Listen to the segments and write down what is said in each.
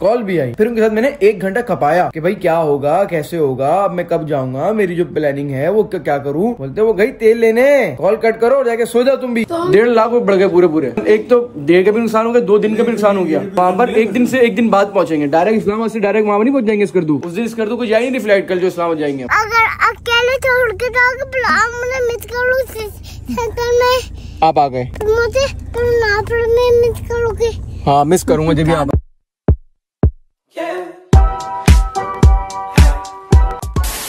Call भी आई। फिर उनके साथ मैंने 1 घंटा खपाया कि भाई क्या होगा, कैसे होगा, अब मैं कब जाऊंगा, मेरी जो प्लानिंग है वो क्या करूं। बोलते वो गई तेल लेने, कॉल कट करो और जाके सो जाओ तुम भी। 1.5 लाख बढ़ गए पूरे। एक तो डेढ़ का भी नुकसान हो गया, 2 दिन का भी नुकसान हो गया। वहाँ पर 1 दिन से 1 दिन बाद पहुंचेंगे डायरेक्ट इस्लामाबाद से, डायरेक्ट वहाँ नहीं पहुंच जाएंगे स्कर्दू। उस दिन स्कर्दू को जाएंगे फ्लाइट कल जो इस्लामाबाद जाएंगे। अगर अकेले छोड़ के मिस करूँ आप आ गए मुझे मिस करोगे? हाँ मिस करूंगा जब भी आप।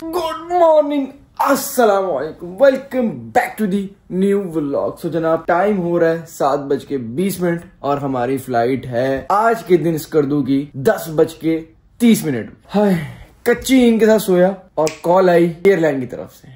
गुड मॉर्निंग, अस्सलाम वालेकुम, welcome back to the new vlog. So जनाब टाइम हो रहा है 7:20 और हमारी फ्लाइट है आज के दिन स्कर्दू की 10:30। हाय कच्ची नींद के साथ सोया और कॉल आई एयरलाइन की तरफ से।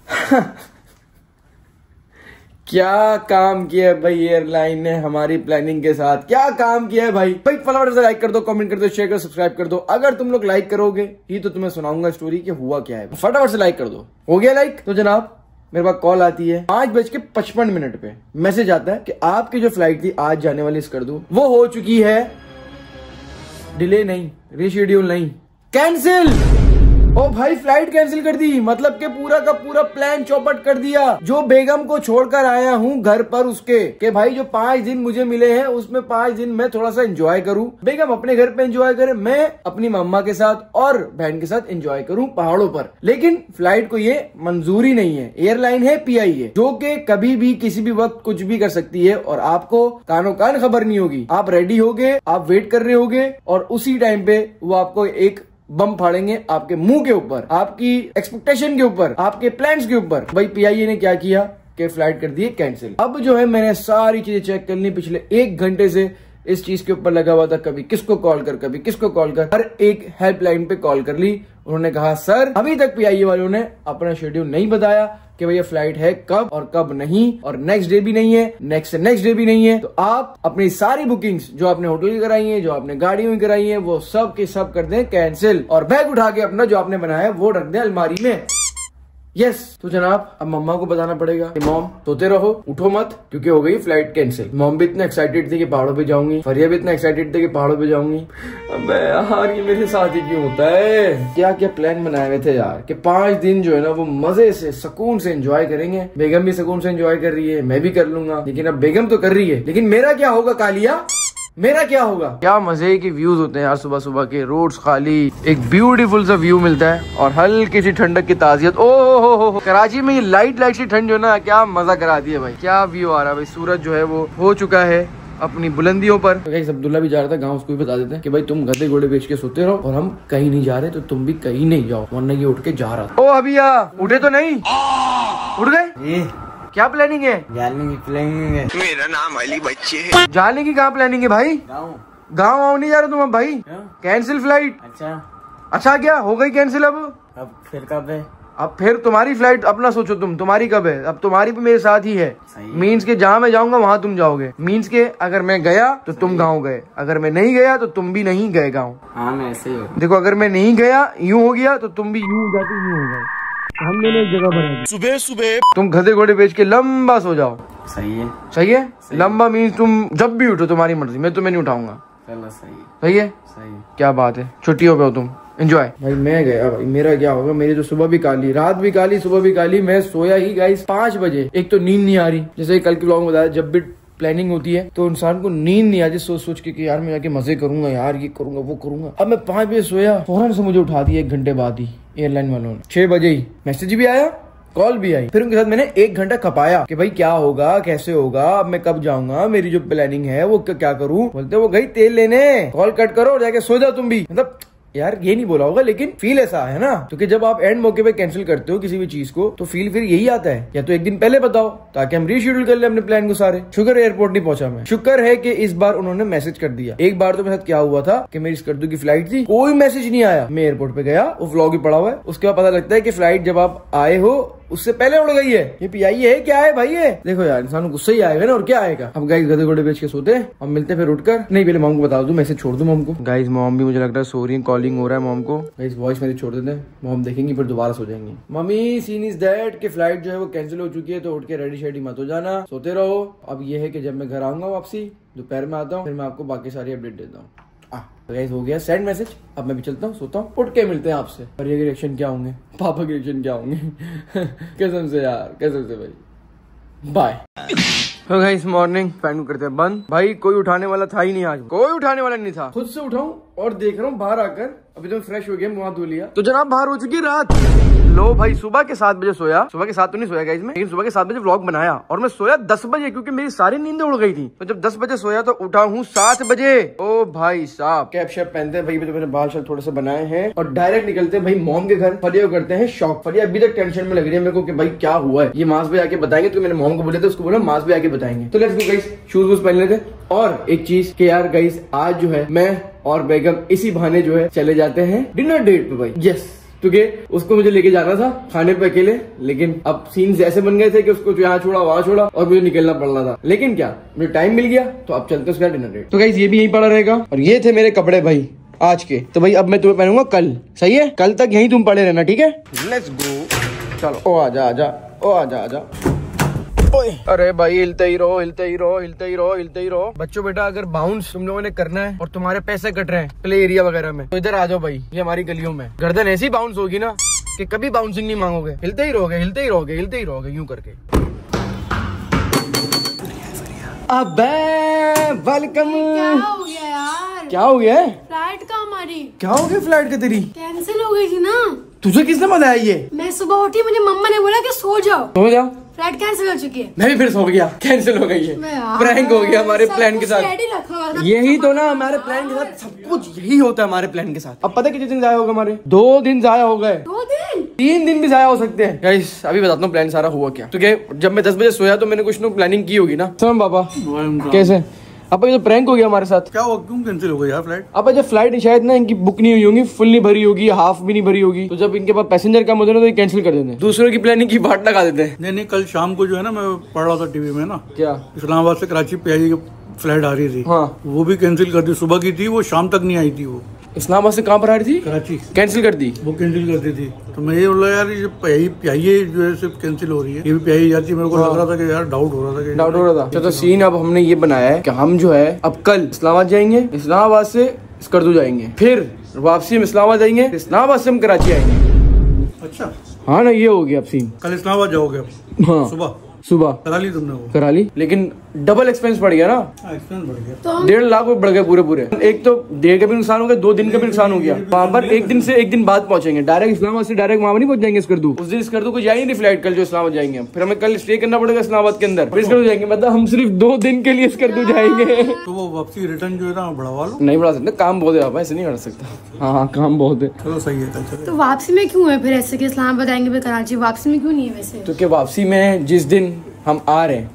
क्या काम किया है भाई एयरलाइन ने हमारी प्लानिंग के साथ, क्या काम किया है भाई। फटाफट से लाइक कर दो, कमेंट कर दो, शेयर कर, सब्सक्राइब कर दो। अगर तुम लोग लाइक करोगे ही तो तुम्हें सुनाऊंगा स्टोरी कि हुआ क्या है। फटाफट से लाइक कर दो। हो गया लाइक? तो जनाब मेरे पास कॉल आती है 5:55 पे, मैसेज आता है कि आपकी जो फ्लाइट थी आज जाने वाली स्कर्दू वो हो चुकी है, डिले नहीं, रीशेड्यूल नहीं, कैंसिल। ओ भाई फ्लाइट कैंसिल कर दी, मतलब के पूरा का पूरा प्लान चौपट कर दिया। जो बेगम को छोड़कर आया हूँ घर पर उसके कि भाई जो 5 दिन मुझे मिले हैं उसमें 5 दिन मैं थोड़ा सा एंजॉय करूँ, बेगम अपने घर पे एंजॉय करे, मैं अपनी मम्मा के साथ और बहन के साथ एंजॉय करूँ पहाड़ों पर। लेकिन फ्लाइट को ये मंजूरी नहीं है। एयरलाइन है PIA जो कि कभी भी किसी भी वक्त कुछ भी कर सकती है और आपको कानो कान खबर नहीं होगी। आप रेडी होगे, आप वेट कर रहे होगे और उसी टाइम पे वो आपको एक बम फाड़ेंगे आपके मुंह के ऊपर, आपकी एक्सपेक्टेशन के ऊपर, आपके प्लान्स के ऊपर। भाई PIA ने क्या किया कि फ्लाइट कर दी कैंसिल। अब जो है मैंने सारी चीजें चेक कर ली, पिछले 1 घंटे से इस चीज के ऊपर लगा हुआ था, कभी किसको कॉल कर, कभी किसको कॉल कर, हर एक हेल्पलाइन पे कॉल कर ली। उन्होंने कहा सर अभी तक PIA वालों ने अपना शेड्यूल नहीं बताया कि भैया फ्लाइट है कब और कब नहीं, और नेक्स्ट डे भी नहीं है, नेक्स्ट से नेक्स्ट डे भी नहीं है। तो आप अपनी सारी बुकिंग्स जो आपने होटल की कराई है, जो आपने गाड़ियों की कराई है, वो सब के सब कर दें कैंसिल और बैग उठा के अपना जो आपने बनाया है वो रख दें अलमारी में। यस तो जनाब अब मम्मा को बताना पड़ेगा कि मॉम सोते रहो, उठो मत, क्योंकि हो गई फ्लाइट कैंसिल। मॉम भी इतना एक्साइटेड थी कि पहाड़ों पे जाऊंगी, फरिया भी इतना एक्साइटेड थे कि पहाड़ों पे जाऊंगी। अबे यार ये मेरे साथ ही क्यों होता है। क्या क्या प्लान बनाए हुए थे यार कि 5 दिन जो है ना वो मजे से सुकून से एंजॉय करेंगे। बेगम भी सुकून से एंजॉय कर रही है, मैं भी कर लूंगा, लेकिन अब बेगम तो कर रही है, लेकिन मेरा क्या होगा कालिया, मेरा क्या होगा। क्या मजे के व्यूज होते हैं यार सुबह सुबह के, रोड्स खाली, एक ब्यूटीफुल सा व्यू मिलता है और हल्की सी ठंडक की ताजियत। ओ हो कराची में ये लाइट सी ठंड जो ना क्या मजा कराती है भाई। क्या व्यू आ रहा है भाई, सूरज जो है वो हो चुका है अपनी बुलंदियों पर। तो अब्दुल्ला भी जा रहा था गाँव, उसको भी बता देते हैं कि भाई तुम गधे घोड़े बेच के सोते रहो और हम कहीं नहीं जा रहे, तो तुम भी कहीं नहीं जाओ, वरना ये उठ के जा रहा था। ओ अभी उठे तो नहीं, उठ गए। क्या प्लानिंग है? जाने की प्लानिंग है। मेरा नाम अली बच्चे है। जाने की कहाँ प्लानिंग है भाई? गाँव आओ नहीं जा रहे तुम अब भाई, कैंसिल फ्लाइट। अच्छा क्या हो गई कैंसिल? अब फिर कब है? अब फिर तुम्हारी फ्लाइट अपना सोचो, तुम्हारी कब है? अब तुम्हारी भी मेरे साथ ही है। मीन्स के जहाँ मैं जाऊंगा वहाँ तुम जाओगे। मीन्स के अगर मैं गया तो तुम गाँव गए, अगर मैं नहीं गया तो तुम भी नहीं गए गाँव। हाँ मैं ऐसे ही हूँ। देखो अगर मैं नहीं गया यूं हो गया तो तुम भी यूं हो जाते, यूं हो गए, हम दोनों एक जगह पर। सुबह सुबह तुम गधे घोड़े बेच के लंबा सो जाओ। सही है, सही है। लंबा मीन्स तुम जब भी उठो तुम्हारी मर्जी, मैं तुम्हें नहीं उठाऊंगा। चलो सही है। सही है, सही है। क्या बात है, छुट्टियों पे हो तुम, एंजॉय। भाई मैं गया, भाई मेरा क्या होगा, मेरी तो सुबह भी काली, रात भी काली, सुबह भी काली। मैं सोया ही गाइस 5 बजे। एक तो नींद नहीं आ रही, जैसे कल के ब्लॉग में बताया, जब भी प्लानिंग होती है तो इंसान को नींद नहीं आती सोच सोच के कि यार मैं जाके मजे करूंगा, यार ये करूंगा वो करूंगा। अब मैं 5 बजे सोया, फौरन से मुझे उठा दिया 1 घंटे बाद ही एयरलाइन वालों ने। 6 बजे ही मैसेज भी आया, कॉल भी आई। फिर उनके साथ मैंने 1 घंटा खपाया कि भाई क्या होगा, कैसे होगा, अब मैं कब जाऊंगा, मेरी जो प्लानिंग है वो क्या करूं। बोलते वो गई तेल लेने, कॉल कट करो और जाके सो जाओ तुम भी। मतलब यार ये नहीं बोला होगा, लेकिन फील ऐसा है ना, क्योंकि जब आप एंड मौके पे कैंसिल करते हो किसी भी चीज को तो फील फिर यही आता है, या तो 1 दिन पहले बताओ ताकि हम रीशेड्यूल कर ले अपने प्लान को सारे। शुक्र एयरपोर्ट नहीं पहुंचा मैं, शुक्र है कि इस बार उन्होंने मैसेज कर दिया। एक बार तो मेरे साथ क्या हुआ था कि मेरी स्कर्दू की फ्लाइट थी, कोई मैसेज नहीं आया, मैं एयरपोर्ट पे गया, वो व्लॉग ही पड़ा हुआ है, उसके बाद पता लगता है कि फ्लाइट जब आप आए हो उससे पहले उड़ गई है। ये PIA है क्या है भाई ये? देखो यार इंसान गुस्सा ही आएगा ना, और क्या आएगा। अब गाइस गधे घोड़े बेच के सोते हैं, अब मिलते फिर उठकर। नहीं पहले मॉम को बता दूं, मैसेज छोड़ दूं मॉम को। गाइस मॉम भी मुझे लगता है सो रही है, कॉलिंग हो रहा है मॉम को। गाइस वॉइस मैसेज छोड़ देते हैं, मॉम देखेंगी फिर दोबारा सो जाएंगी। मम्मी सीन इज दैट कि फ्लाइट जो है वो कैंसिल हो चुकी है, तो उठ के रेडी शेडी मत हो जाना, सोते रहो। अब ये है कि जब मैं घर आऊंगा वापसी दोपहर में आता हूँ, फिर मैं आपको बाकी सारी अपडेट देता हूँ। गाइस हो गया सेंड मैसेज। अब मैं भी चलता हूँ, सोता हूँ, उठ के मिलते हैं आपसे। और ये रिएक्शन क्या होंगे, पापा के रिएक्शन क्या होंगे कसम से यार, कसम से भाई। बाय। तो गाइस मॉर्निंग, फैन को करते हैं बंद। भाई कोई उठाने वाला था ही नहीं आज, कोई उठाने वाला नहीं था। खुद से उठाऊं और देख रहा हूँ बाहर आकर, अभी तो फ्रेश हो गया, मुंह धो लिया, तो जनाब बाहर हो चुकी है रात। लो भाई सुबह के 7 बजे सोया, सुबह के 7 तो नहीं सोया गाइस में, लेकिन सुबह के 7 बजे व्लॉग बनाया और मैं सोया 10 बजे क्योंकि मेरी सारी नींद उड़ गई थी। तो जब 10 बजे सोया तो उठा हूँ 7 बजे। ओ भाई साहब, कैप शैप पहनते हैं भाई, तो मैंने बाल शाल थोड़े से बनाए हैं और डायरेक्ट निकलते हैं भाई मॉम के घर। फरिया करते हैं शौक। फरिया अभी तक टेंशन में लग रही है मेरे को कि भाई क्या हुआ है, ये मास भाई आके बताएंगे। तो मैंने मॉम को बोले थे, उसको बोला मास भाई आके बताएंगे। तो let's go guys, shoes whose पहन लेते। और एक चीज कि यार गाइस आज जो है मैं और बेगम इसी बहाने जो है चले जाते हैं डिनर डेट पे भाई। यस, क्योंकि उसको मुझे लेके जाना था खाने पे अकेले, लेकिन अब सीन्स ऐसे बन गए थे कि उसको यहाँ छोड़ा वहां छोड़ा और मुझे निकलना पड़ रहा था। लेकिन क्या मुझे टाइम मिल गया, तो अब चलते उसका डिनर डेट। तो गाइस ये भी यहीं पड़ा रहेगा। और ये थे मेरे कपड़े भाई आज के, तो भाई अब मैं तुम्हें पहनूंगा कल, सही है? कल तक यहीं तुम पड़े रहना, ठीक है? Let's go. चलो, ओ आजा आजा, ओ आजा आजा। अरे भाई हिलते ही रहो, हिलते ही रहो, हिलते ही रहो, हिलते ही रहो। बच्चों बेटा अगर बाउंस तुम लोगों ने करना है और तुम्हारे पैसे कट रहे हैं प्ले एरिया वगैरह में, तो इधर आ जाओ भाई। ये हमारी गलियों में गर्दन ऐसी बाउंस होगी ना कि कभी बाउंसिंग नहीं मांगोगे, हिलते ही रहोगे, हिलते ही रहोगे, हिलते ही रहोगे यूं करके। अबे वेलकम। क्या हो गया यार? क्या हो गया? फ्लाइट का हमारी क्या हो गया? फ्लाइट का तेरी कैंसिल हो गई थी ना। तुझे किसने बताया ये? मैं सुबह उठी, मुझे मम्मा ने बोला कि सो जाओ, सो जाओ। फ्लाइट कैंसिल हो चुकी है। मैं भी फिर सो गया, कैंसिल हो गई है, प्रैंक हो गया हमारे प्लान के साथ। यही तो ना हमारे प्लान के साथ सब कुछ यही होता है हमारे प्लान के साथ। अब पता है कितने दिन जाया होगा हमारे? 2 दिन जाया हो गए। 2 दिन? 3 दिन भी जाया हो सकते हैं। गाइस अभी बताता हूँ प्लान सारा हुआ क्या। क्योंकि जब मैं 10 बजे सोया तो मैंने कुछ ना प्लानिंग की होगी ना। समझ पापा कैसे? अब ये तो प्रैंक हो गया हमारे साथ। क्या हुआ, क्यों कैंसिल हो गई यार फ्लाइट? अब जब फ्लाइट शायद ना इनकी बुक नहीं हुई होगी, फुल नहीं भरी होगी, हाफ भी नहीं भरी होगी, तो जब इनके पास पैसेंजर कम होते हैं तो ये कैंसिल कर देते हैं, दूसरों की प्लानिंग की बाट लगा देते हैं। नहीं, कल शाम को जो है ना मैं पढ़ रहा था टीवी में ना, क्या इस्लामाबाद से कराची PIE की फ्लाइट आ रही थी। हाँ, वो भी कैंसिल कर दी। सुबह की थी वो, शाम तक नहीं आई थी वो। इस्लामाबाद से कहाँ पर आ रही थी? कराची। कैंसिल कर दी वो, कैंसिल कर दी थी। तो मैं ये बोला यार ये PIE जो है सिर्फ कैंसिल हो रही है, ये भी PIE जाती है। मेरे को लग रहा था कि यार डाउट हो रहा था। तो सीन अब हमने ये बनाया है कि हम जो है अब कल इस्लामाबाद जाएंगे, इस्लामाबाद से स्कर्दू जाएंगे, फिर वापसी में इस्लामाबाद जाएंगे, इस्लामाबाद से हम कराची आएंगे। अच्छा हाँ ना, ये हो गया अब सीन। कल इस्लामाबाद जाओगे अब? हाँ सुबह करा ली तुमने? वो करा ली, लेकिन डबल एक्सपेंस पड़ गया ना। एक्सपेंस बढ़ गया। तो 1.5 लाख बढ़ गए पूरे। एक तो डेढ़ का भी नुकसान हो गया, 2 दिन का भी नुकसान हो गया। वहाँ पर एक दिन से एक दिन बाद पहुंचेंगे, डायरेक्ट इस्लामाबाद से डायरेक्ट वहाँ नहीं पहुंच जाएंगे स्कर्दू। उस दिन स्कर्दू को जाएंगे नहीं फ्लाइट कल जो इस्लामाबाद जाएंगे, फिर हमें कल स्टे करना पड़ेगा इस्लामाबाद के अंदर, फिर स्कर्दू जाएंगे। मतलब हम सिर्फ 2 दिन के लिए स्कर्दू जाएंगे। तो वो वापसी रिटर्न जो है ना बढ़वा लो। नहीं बढ़ा सकते, काम बहुत है आप, ऐसे नहीं कर सकता। हाँ काम बहुत है। चलो सही है, कल चले। तो वापसी में क्यों है फिर ऐसे कि इस्लामाबाद आएंगे फिर कराची? वापसी में क्यों नहीं है वैसे? तो क्या वापसी में जिस दिन हम आ रहे हैं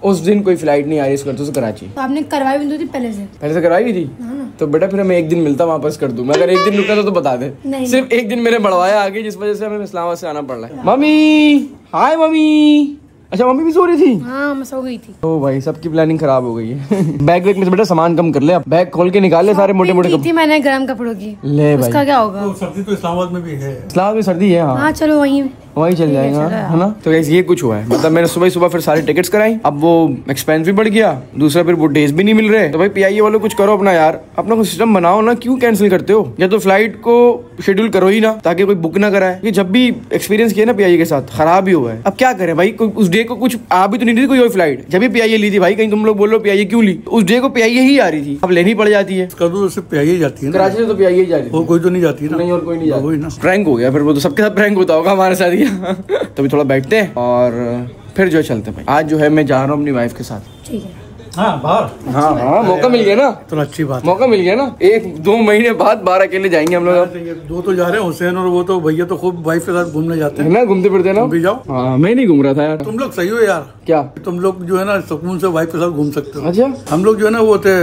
उस दिन कोई फ्लाइट नहीं आ रही स्कर्दू से कराची। तो आपने करवाई भी तो थी पहले से करवाई हुई थी। तो बेटा फिर हमें एक दिन मिलता वापस कर दूं। मैं अगर एक दिन रुका तो बता दे। सिर्फ एक दिन मैंने बढ़वाया आगे, जिस वजह से हमें इस्लामाबाद से आना पड़ रहा है। मम्मी हाय मम्मी। अच्छा मम्मी भी सो रही थी? हाँ मैं सो गई थी। ओ भाई सबकी प्लानिंग खराब हो गई है। बैग में से बेटा सामान कम कर ले, अब बैग खोल के निकाल ले सारे मोटे मोटे कपड़े। मैंने गर्म कपड़ों की। ले भाई उसका क्या होगा? तो सर्दी तो इस्लामाबाद में भी है। इस्लामाबाद में सर्दी है। हाँ चलो वहीं चल जाएगा, है ना। तो ये कुछ हुआ है, मतलब मैंने सुबह फिर सारी टिकट्स कराई। अब वो एक्सपेंस भी बढ़ गया, दूसरा फिर वो डेज भी नहीं मिल रहे। तो भाई PIE वालों कुछ करो अपना यार, अपना कुछ सिस्टम बनाओ ना। क्यों कैंसिल करते हो? या तो फ्लाइट को शेड्यूल करो ही ना, ताकि कोई बुक ना कराए। ये जब भी एक्सपीरियंस किया ना PIE के साथ खराब ही हुआ है। अब क्या करें भाई, उस डे को कुछ आ भी तो नहीं रही कोई और फ्लाइट। जब भी PIE ली थी भाई, कहीं तुम लोग बोल लो PIE क्यों ली, उस डे को PIE ही आ रही थी, अब लेनी पड़ जाती है। स्कर्दू से PIE जाती है, कराची से तो PIE जा रही है, और कोई तो नहीं जाती ना। नहीं और कोई नहीं जाती। वही ना, प्रैंक हो गया फिर, वो तो सबके साथ प्रैंक होता होगा, हमारे साथ ही। तभी थोड़ा बैठते हैं और फिर जो है चलते हैं भाई। आज जो है मैं जा रहा हूँ अपनी वाइफ के साथ। ठीक है। हाँ बाहर। हाँ मौका मिल गया ना, तो अच्छी बात है। मौका मिल गया ना। 1-2 महीने बाद 12 अकेले जाएंगे हम लोग। अब 2 तो जा रहे हैं, हुसैन और वो तो भैया तो खूब वाइफ के साथ घूमने जाते हैं ना, घूमते फिरते ना। तुम भी जाओ। हाँ मैं नहीं घूम रहा था यार। तुम लोग सही हो यार। क्या? तुम लोग जो है ना सुकून से वाइफ के साथ घूम सकते हो। अच्छा हम लोग जो है ना वो थे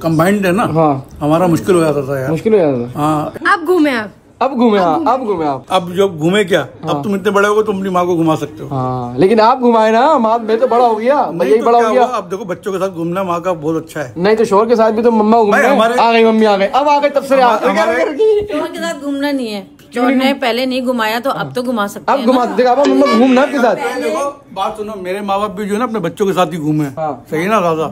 कंबाइंड है ना। हाँ हमारा मुश्किल हो जाता था यार, मुश्किल हो जाता था। हाँ अब घूमे अब घूमे आप। अब जब घूमे क्या, अब तुम इतने बड़े हो गए, तुम अपनी माँ को घुमा सकते हो। हाँ लेकिन आप घुमाए ना, मैं तो बड़ा हो गया, भैया ही बड़ा हो गया। अब देखो बच्चों के साथ घूमना माँ का बहुत अच्छा है। नहीं तो शोर के साथ भी तो मम्मा घूम आ गई, मम्मी आ गई, अब आ गए, तब से चोर के साथ घूमना नहीं है। चोर ने पहले नहीं घुमाया तो अब तो घुमा सकते हैं। अब घुमा देगा मम्मा, घूमना आपके साथ। बात सुनो, मेरे माँ बाप भी जो है ना अपने बच्चों के साथ ही घूमे। हाँ। सही है ना दादा?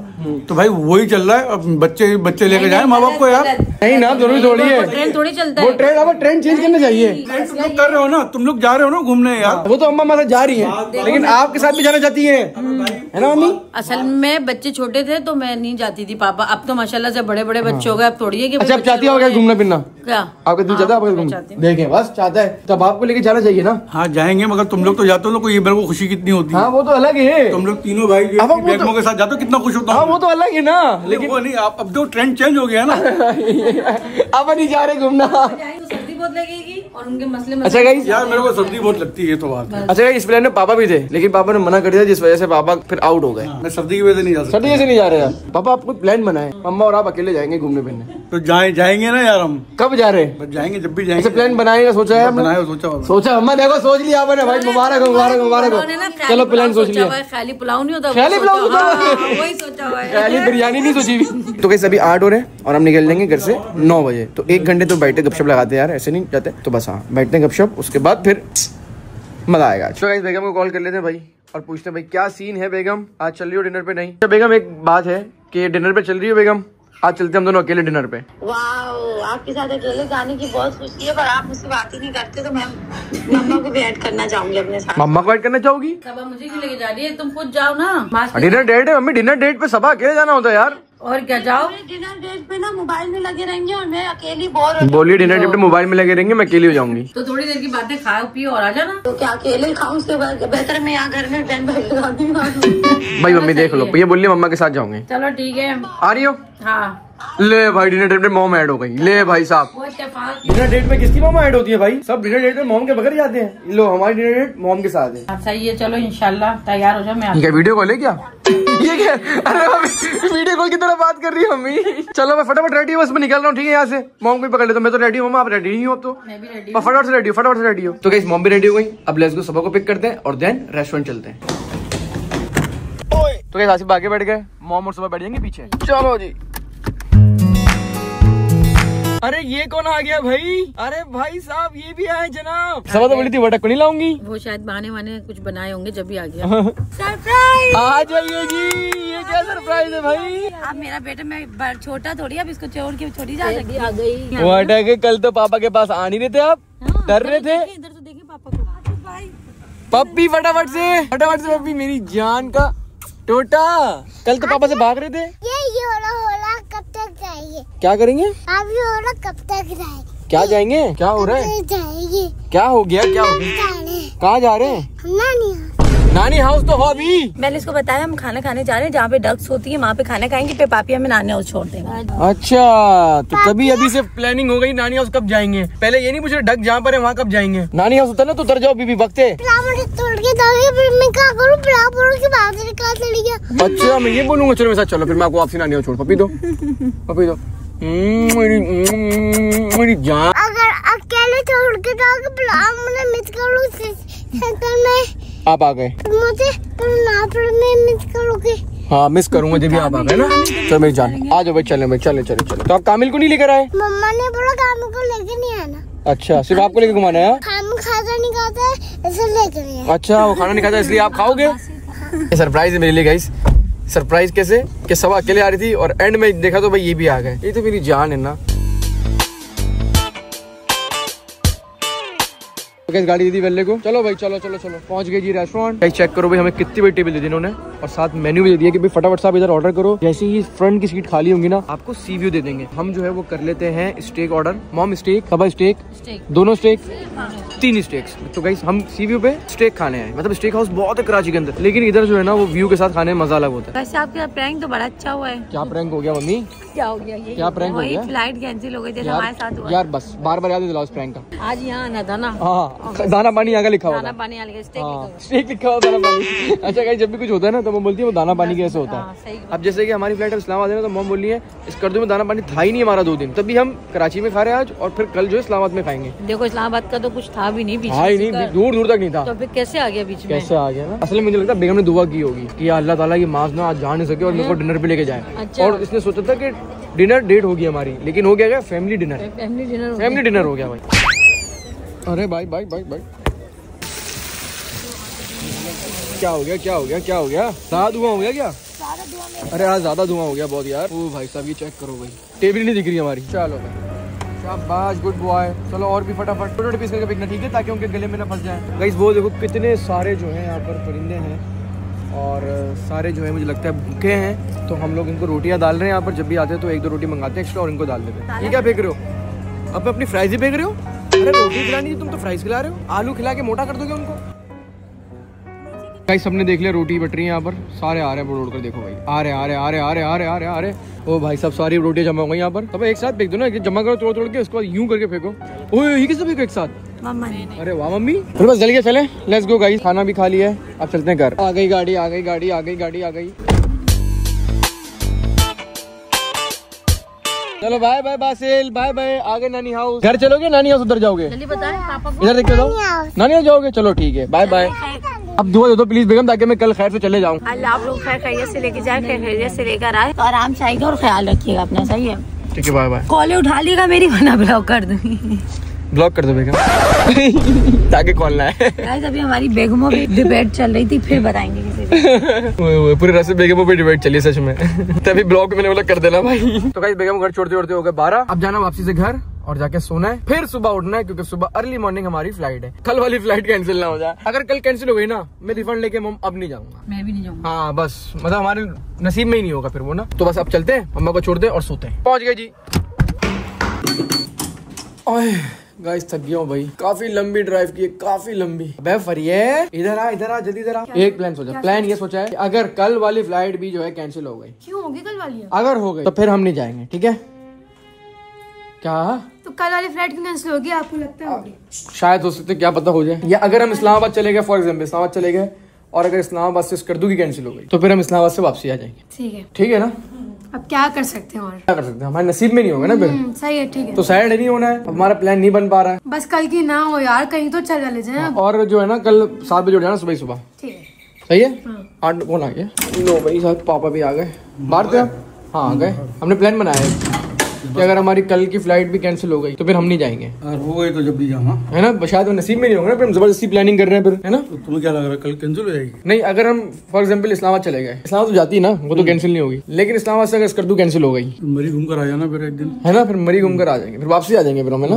तो भाई वही चल रहा है, अब बच्चे लेके जाए माँ बाप को यार। नहीं ना, जरूरी थोड़ी है ट्रेन थोड़ी चलता वो है। ट्रेन। अब ट्रेन चेंज करना चाहिए। तुम लोग कर रहे हो ना, तुम लोग जा रहे हो ना घूमने यार। वो तो अम्मा हमारे साथ जा रही है, लेकिन आपके साथ भी जाना चाहती है ना मम्मी? असल में बच्चे छोटे थे तो मैं नहीं जाती थी पापा, अब तो माशाल्लाह से बड़े बड़े बच्चे हो गए, अब थोड़ी है कि अच्छा, अब चाहती हो क्या घूमना फिरना? क्या आपका दिल चाहता है आपका घूमना? देखें बस चाहता है तब आपको लेके जाना चाहिए ना। हाँ जाएंगे, मगर तुम लोग तो जाते हो ना, कोई मेरे को खुशी कितनी होती है। हाँ वो तो अलग है। तुम लोग तीनों भाई जो अब वो बेगमों के साथ जाते हो, कितना खुश होता हाँ हूँ। वो तो अलग है ना, लेकिन वो नहीं, आप अब जो ट्रेंड चेंज हो गया है ना। अब नहीं जा रहे घूमना। सर्दी बहुत लगेगी और उनके मसले अच्छा गाइस, यार मेरे को सर्दी बहुत लगती है, ये तो बात है। अच्छा गाइस, इस प्लान में पापा भी थे, लेकिन पापा ने मना कर दिया, जिस वजह से पापा फिर आउट हो गए। मैं सर्दी की वजह से नहीं जा सकता। सर्दी से नहीं जा रहे यार। पापा आपको प्लान बनाए, अम्मा और आप अकेले जाएंगे घूमने फिरने। तो जाएंगे ना यार, हम कब जा रहे हैं? बस जाएंगे जब भी ऐसे जाएंगे। प्लान बनाएगा, सोचा है हमने? बनाया सोचा होगा। सोचा अम्मा, देखो सोच लिया आपने भाई। मुबारक हो, मुबारक हो, मुबारक हो। चलो प्लान सोच लिया। खाली पुलाव नहीं होता, खाली पुलाव होता है। वही सोचा हुआ है। पहले बिरयानी नहीं सोची हुई। तो गाइस अभी 8 हो रहे हैं और हम निकल लेंगे घर से 9 बजे। तो 1 घंटे तो बैठे गपशप लगाते हैं यार, ऐसे नहीं जाते। तो बस हाँ बैठते हैं गपशप, उसके बाद फिर मजा आएगा। तो गाइस बेगम को कॉल कर लेते हैं भाई और पूछते हैं भाई क्या सीन है बेगम, आज चल रही हो डिनर पे? नहीं अच्छा बेगम, एक बात है कि डिनर पे चल रही हो बेगम? आज चलते हैं हम दोनों अकेले डिनर पे। वाह, आपके साथ अकेले जाने की बहुत खुशी है, पर आप मुझसे बात ही नहीं करते, तो मैं मम्मा को भी ऐड करना चाहूंगी अपने साथ। मम्मा को ऐड करना चाहोगी? सब मुझे क्यों लेके जा रही है, तुम खुद जाओ ना। डिनर डेट है मम्मी, डिनर डेट पे सब अकेले जाना होता है यार। और क्या, जाओ। डिनर डेट पे ना मोबाइल में लगे रहेंगे और मैं अकेली बोर हो। बोलिए डिनर डेट पे मोबाइल में लगे रहेंगे, मैं अकेली हो जाऊंगी। तो थोड़ी देर की बातें खाओ पियो और आ जाना। तो क्या अकेले खाऊं, उसके बाद बेहतर मैं यहाँ घर में टाइम लगाती हूँ। भाई मम्मी देख लो, ये बोलिए मम्मा के साथ जाऊंगे। चलो ठीक है, आ रही हो? हाँ। ले भाई डिनर डेट में मॉम ऐड हो गई। ले भाई साहब, वो इत्तेफाक। डिनर डेट में किसकी मॉम ऐड होती है भाई? सब डिनर डेट में मॉम के बगैर जाते हैं। लो हमारी डिनर डेट मॉम के साथ है। सही है, चलो इंशाल्लाह तैयार हो जाओ, मैं ठीक है, वीडियो कॉल है क्या? ये क्या? अरे मम्मी वीडियो कॉल की तरह बात कर रही है मम्मी। चलो मैं फटाफट रेडी हूँ, बस मैं निकल रहा हूँ। ठीक है यहाँ से मॉम को भी पकड़ लेता हूँ। मैं तो रेडी हूँ, आप रेडी नहीं हो? अब तो मैं भी रेडी। फटाफट से रेडी हो, फटाफट से रेडी हो। तो गाइस मॉम भी रेडी हो गई, अब लेट्स गो सबा को पिक करते हैं और देन रेस्टोरेंट चलते हैं। तो गाइस आसिफ आगे बैठ गए, मॉम और सबा बैठ जाएंगे पीछे। चलो जी। अरे ये कौन आ गया भाई? अरे भाई साहब ये भी आए जनाब। सबा तो बोली थी वटक को नहीं लाऊंगी। वो शायद बहाने वाने कुछ बनाए होंगे जब भी आ गया। सरप्राइज! आ जाइए जी, ये क्या सरप्राइज है भाई? अब मेरा बेटा, मैं छोटा थोड़ी, अब इसको छोड़ के छोड़ी जा सकती। आ गई वटक, कल तो पापा के पास आ नहीं रहे थे आप, डर रहे थे। इधर तो देखिए पापा को। पप्पी फटाफट से पप्पी मेरी जान का टोटा। कल तो पापा से भाग रहे थे। ये होला कब तक जाएंगे? क्या करेंगे? आप ये होला कब तक जाएंगे? क्या जाएंगे? क्या हो रहा है? जाएंगे। क्या हो गया? क्या हो गया? कहाँ जा रहे हैं? हम नानी नानी हाउस तो हो अभी। मैंने इसको बताया हम खाना खाने जा रहे हैं, जहाँ पे डक्स होती है वहाँ पे खाना खाएंगे, फिर पापी हमें नानी हाउस छोड़ देंगे। अच्छा तो तभी अभी से प्लानिंग हो गई नानी हाउस कब जाएंगे। पहले ये नहीं पूछ रहे डक जहाँ पर है वहाँ कब जाएंगे। नानी हाउस होता है ना, तो उतर जाओ अभी भी वक्त है। तोड़ के जाओगे, फिर मैं क्या करूँ? के बाद कहाँ चली गया? अच्छा मैं ये बोलूंगा, चलो मेरे साथ चलो, फिर मैं आपको वापसी नानी हाउस छोड़। पपी दो, पपी दो। मेरी जान। अगर अकेले छोड़ के जाओगे, मैं मिस करूँ सेंटर में। आप आ गए, मुझे में मिस करोगे? हाँ मिस करूंगा जब भी आप आ गए ना। चलो मेरी जान आ जाओ भाई, चले भाई, चले चले चले। तो आप कामिल को नहीं लेकर आए? मम्मा ने बोला कामिल को लेके नहीं आना। अच्छा सिर्फ आपको लेकर घुमाना है? खाना नहीं खाता है, ऐसे लेकर नहीं आना। अच्छा वो खाना नहीं खाता इसलिए आप खाओगे? ये सरप्राइज है मेरे लिए गाइस। सरप्राइज कैसे कि सब अकेले आ रही थी और एंड में देखा तो भाई ये भी आ गए। ये तो मेरी जान है ना। तो गाड़ी दे दी वेल्ले को। चलो भाई चलो चलो चलो, पहुंच गए जी रेस्टोरेंट। भाई चेक करो भाई हमें कितनी बड़ी टेबल दी थी इन्होंने, और साथ मेन्यू भी दे दिया कि भाई फटाफट साहब इधर ऑर्डर करो। जैसे ही फ्रंट की सीट खाली होंगी ना, आपको सी व्यू दे देंगे। हम जो है वो कर लेते हैं स्टेक ऑर्डर। मॉम स्टेक, सबा स्टेक, दोनों स्टेक, 3 स्टेक्स। तो गाइस हम सी व्यू पे स्टेक खाने आए। मतलब स्टेक हाउस बहुत है कराची के अंदर, लेकिन इधर जो है ना वो व्यू के साथ खाने में मजा अलग होता है। वैसे आपका प्रैंक तो बड़ा अच्छा हुआ है। क्या प्रैंक हो गया मम्मी? क्या हो गया? ये क्या प्रैंक हो गया? फ्लाइट कैंसिल हो गई जैसे हमारे साथ हुआ। यार बस बार बार याद दिलाओ उस प्रैंक का। आज यहाँ आना था ना। हाँ दाना पानी यहाँ का लिखा हुआ खाना था। पानी वाले स्टेक लिखा हुआ दाना पानी। अच्छा गाइस जब भी कुछ होता है ना तो मैं बोलती है वो दाना पानी कैसे होता है। अब जैसे कि हमारी फ्लाइट इस्लामाबाद है ना, तो मॉम बोल रही है इस कर्दू में दाना पानी था ही नहीं हमारा 2 दिन, तभी हम कराची में खा रहे हैं आज, और फिर कल जो इस्लामाबाद में खाएंगे। देखो इस्लामाबाद का तो कुछ था भी नहीं, हाँ ही नहीं, दूर दूर तक नहीं था। तो फिर कैसे आ गया बीच में? कैसे आ गया ना। असल में मुझे लगता है बेगम ने दुआ की होगी कि अल्लाह ताला की माज ना आज जा नहीं सके और मेरे को डिनर पे लेके जाए। अच्छा। और इसने सोचा था कि डिनर डेट होगी हमारी, लेकिन हो गया फैमिली डिनर। फैमिली डिनर हो गया भाई। अरे भाई भाई भाई भाई क्या हो गया क्या हो गया क्या हो गया? ज्यादा धुआं हो गया क्या? अरे हाँ ज्यादा धुआं हो गया बहुत यार। ओ भाई साहब ये चेक करो भाई, टेबल नहीं दिख रही हमारी। चलो भाई शाबाश, गुड बॉय। चलो और भी फटाफट छोटे छोटे पीस करके फेंकना, ठीक है, ताकि उनके गले में ना फंस जाए। गाइस वो देखो कितने सारे जो है यहाँ पर परिंदे हैं और सारे जो है मुझे लगता है भूखे हैं। तो हम लोग इनको रोटियाँ डाल रहे हैं यहाँ पर। जब भी आते हैं तो 1-2 रोटी मंगाते हैं एक्स्ट्रा और इनको डाल देते हैं। ये क्या फेंक रहे हो? अब अपनी फ्राइज ही फेंक रहे हो? अरे रोटी खिलानी थी, तुम तो फ्राइज खिला रहे हो। आलू खिला के मोटा कर दोगे उनको। गाइस सबने देख लिया रोटी बट रही है यहाँ पर। सारे आ रहे हैं बोल कर, देखो भाई आ रहे। ओ भाई सब सारी रोटियां जमा हो गई यहाँ पर। तब एक साथ फेंक दो ना, जमा करो तोड़ के, उसके बाद यूं करके फेंको। ओए ये किससे फेंको एक साथ? मम्मा ने। अरे वाह मम्मी। तो बस जल्दी चले, लेट्स गो गाइस। खाना भी खा लिया है, अब चलते हैं घर। आ गई गाड़ी। चलो bye bye Basil, bye bye. आगे नानी हाउस। घर चलोगे नानी हाउस उधर जाओगे? जल्दी बताएं पापा को। इधर देख के जाओ, नानी हाउस जाओगे? चलो ठीक है, बाय बाय। अब दुआ दे दो प्लीज बेगम, ताकि मैं कल खैर से चले जाऊँ। अल्लाह आप लोग खैर खैरियत से लेके जाए, खैर खैरियत से लेकर आए, तो आराम से आएगा और ख्याल रखिएगा अपना। सही है, ठीक है, बाय बाय। कॉलें उठा लिएगा मेरी, वरना ब्लॉक कर दूंगी। ब्लॉक कर दो बेगम ताकि कॉल ना है। गाइस अभी हमारी बेगमों की डिबेट चल रही थी, फिर बताएंगे किसी दिन। पूरे रास्ते बेगमों पे डिबेट चली सच में। तभी ब्लॉग मैंने बोला कर देना भाई। तो गाइस बेगम घर छोड़ते हो गए 12। अब जाना वापसी से घर और जाके सोना है, फिर सुबह उठना है, क्योंकि सुबह अर्ली मॉर्निंग हमारी फ्लाइट है। कल वाली फ्लाइट कैंसिल ना हो जाए। अगर कल कैंसिल हो गई ना, मैं रिफंड लेके अब नहीं जाऊंगा। मैं भी नहीं जाऊंगा। हाँ बस मतलब हमारे नसीब में ही नहीं होगा फिर वो ना। तो बस अब चलते हैं, मम्मा को छोड़ दे और सोते हैं। पहुंच गए जी। ओए गाइस थक गया हूँ भाई, काफी लंबी ड्राइव की है, काफी लंबी। अबे फरिये इधर आ जल्दी इधर आ। एक प्लान सोचा, प्लान ये सोचा है कि अगर कल वाली फ्लाइट भी जो है कैंसिल हो गई। क्यों होगी कल वाली? अगर हो गई तो फिर हम नहीं जाएंगे, ठीक है? क्या? तो कल वाली फ्लाइट क्यों कैंसिल होगी? आपको लगता है होगी? शायद हो सकते, क्या पता हो जाए। या अगर हम इस्लामाबाद चले गए, फॉर एग्जाम्पल इस्लामाबाद चले गए, और अगर इस्लामाबाद से स्कर्दू की कैंसिल हो गई, तो फिर हम इस्लामाबाद से वापसी आ जाएंगे। ठीक है ना? अब क्या कर सकते हैं और? क्या कर सकते हैं, हमारे नसीब में नहीं होगा ना फिर। सही है, ठीक है। तो सैड नहीं होना है, हमारा प्लान नहीं बन पा रहा है। बस कल की ना हो यार, कहीं तो चल ले जाए। और जो है ना कल 7 बजे उठ जाना सुबह। ठीक है, सही है। 8 कौन आ गया? लो भाई साहब पापा भी आ गए। बाहर थे आप? हाँ आ गए। हमने प्लान बनाया है कि अगर हमारी कल की फ्लाइट भी कैंसिल हो गई तो फिर हम नहीं जाएंगे। हो गई तो जब भी जाऊँ, है ना? शायद वो नसीब में नहीं होगा ना, फिर हम जबरदस्ती प्लानिंग कर रहे हैं फिर, है ना? तो तुम्हें क्या लग रहा है कल कैंसिल हो जाएगी? नहीं, अगर हम फॉर एग्जांपल इस्लामाबाद चले गए, इस्लामाबाद तो जाती है ना, वो तो कैंसिल नहीं होगी, लेकिन इस्लामाबाद से अगर स्कर्दू कैंसिल हो गई, मरी घूम कर आ जाना फिर एक दिन, है ना? फिर मरी घूम कर आ जाएंगे, फिर वापसी आ जाएंगे फिर हम, है ना?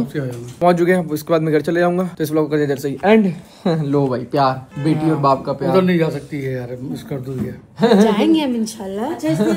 पहुंच चुके हैं, उसके बाद मैं घर चले जाऊंगा। तो इस ब्लॉग को इधर से ही एंड। लो भाई प्यार, बेटी और बाप का प्यार। उधर नहीं जा सकती है यार, मिस कर दूंगी। जाएंगे हम इंशाल्लाह।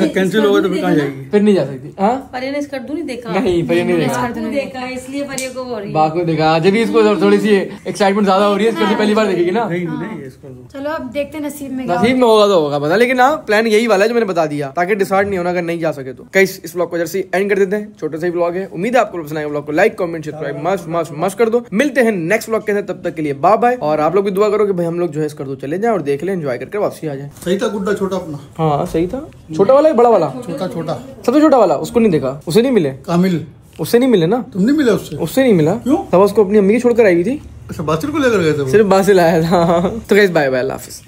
कैंसिल हो गई तो फिर कहाँ जाएगी? फिर नहीं जा सकती। हाँ परिया ने स्कर्दू नहीं देखा? नहीं, परिया नहीं देखा। देखा है इसलिए परिया को हो रही है। बाप को देखा, जब भी इसको थोड़ी सी एक्साइटमेंट ज्यादा हो रही है, इसको पहली बार देखेगी ना। नहीं इसको दो। चलो अब देखते हैं नसीब में। नसीब में होगा तो होगा पता, लेकिन हाँ प्लान यही वाला है जो मैंने बता दिया, ताकि डिसाइड नहीं होना अगर नहीं जा सके तो। गाइस इस ब्लॉग को इधर से एंड कर देते हैं, छोटा सा ही ब्लॉग है। उम्मीद है आपको पसंद आएगा। ब्लॉग को लाइक कमेंट सब्सक्राइब मस्ट कर दो। मिलते हैं नेक्स्ट ब्लॉग के साथ, तब तक के लिए बाय बाय। और आप लोग भी दुआ करो कि भाई हम लोग जो है कर दो चले जाए और देख ले, एंजॉय करके वापसी आ जाए। सही था गुड्डा छोटा अपना? हाँ सही था। छोटा वाला है बड़ा वाला? छोटा सबसे छोटा वाला। उसको नहीं देखा, उसे नहीं मिले। कामिल उससे नहीं मिले ना? तुम नहीं मिले उससे? उससे नहीं मिला। क्यों? तब उसको अपनी अम्मी की छोड़कर आई हुई थी। अच्छा बासिल को लेकर गए थे? सिर्फ बासिल आया था। तो गाइस बाय बाय, अल्लाह हाफिज।